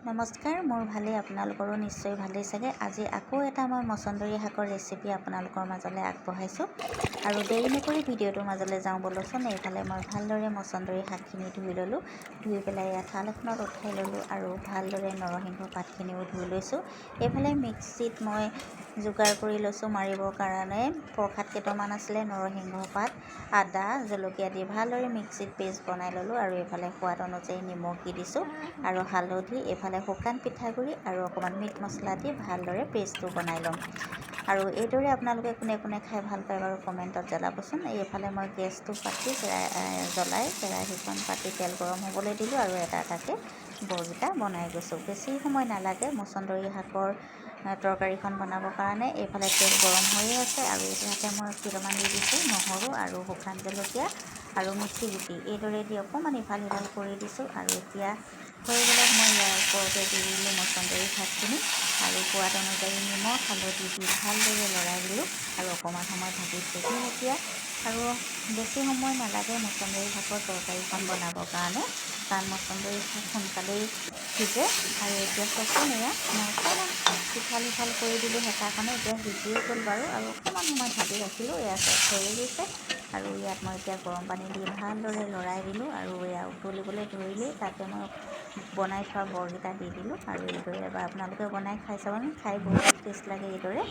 নমস্কাৰ, মোৰ ভালেই, আপোনালোকৰো নিশ্চয় ভালেই চাগে। আজি আকৌ এটা মই মচন্দৰী শাকৰ ৰেচিপি আপোনালোকৰ মাজলৈ আগবঢ়াইছোঁ। আৰু দেৰি নকৰি ভিডিঅ'টোৰ মাজলৈ যাওঁ ব'লচোন। এইফালে মই ভালদৰে মচন্দৰী শাকখিনি ধুই ল'লোঁ। ধুই পেলাই থাল এখনত উঠাই ল'লোঁ আৰু ভালদৰে নৰসিংহ পাতখিনিও ধুই লৈছোঁ। এইফালে মিক্সিত মই যোগাৰ কৰি লৈছোঁ মাৰিবৰ কাৰণে। প্ৰসাদ কেইটামান আছিলে, নৰসিংহ পাত, আদা, জলকীয়া দি ভালদৰে মিক্সিত পেষ্ট বনাই ল'লোঁ। আৰু এইফালে সোৱাদ অনুযায়ী নিমখ দি দিছোঁ আৰু হালধি, এইফালে শুকান পিঠাগুড়ি আৰু অকণমান মিট মছলা দি ভালদৰে পেষ্টটো বনাই ল'ম। আৰু এইদৰে আপোনালোকে কোনে কোনে খাই ভাল পায় বাৰু কমেণ্টত জনাবচোন। এইফালে মই গেছটো পাতি জ্বলাই কেৰাহীখন পাতি তেল গৰম হ'বলৈ দিলোঁ আৰু এটা এটাকৈ বৰকেইটা বনাই গৈছোঁ। বেছি সময় নালাগে মচন্দৰী শাকৰ তৰকাৰীখন বনাবৰ কাৰণে। এইফালে তেল গৰম হৈয়ে আছে আৰু ইয়াতে মই কেইটামান দি দিছোঁ নহৰু আৰু শুকান জলকীয়া আৰু মিঠি গুটি। এইদৰে দি অকণমান ইফাল সিফাল কৰি দিছোঁ। আৰু এতিয়া হৈ গ'লে মই ইয়াৰ ওপৰতে দি দিলোঁ মচন্দৰী শাকখিনি আৰু সোৱাদ অনুযায়ী নিমখ হালধি দি ভালদৰে লৰাই দিলোঁ আৰু অকণমান সময় ঢাকি থৈ দিম এতিয়া। আৰু বেছি সময় নালাগে মচন্দৰী শাকৰ তৰকাৰীখন বনাবৰ কাৰণে, কাৰণ মচন্দৰী শাক সোনকালেই সিজে। আৰু এতিয়া চচোন এয়া মই অকণমান ইফাল সিফাল কৰি দিলোঁ হেতাখনে, এতিয়া সিজিয়ে গ'ল বাৰু। আৰু অকণমান সময় ঢাকি ৰাখিলোঁ, এয়া হৈয়ে গৈছে। আৰু ইয়াত মই এতিয়া গৰম পানী দি ভালদৰে লৰাই দিলোঁ আৰু এয়া উতলিবলৈ ধৰিলেই তাতে মই বনাই থোৱা বৰকেইটা দি দিলোঁ। আৰু এইদৰে এবাৰ আপোনালোকে বনাই খাই চাবচোন, খাই বহুত টেষ্ট লাগে এইদৰে।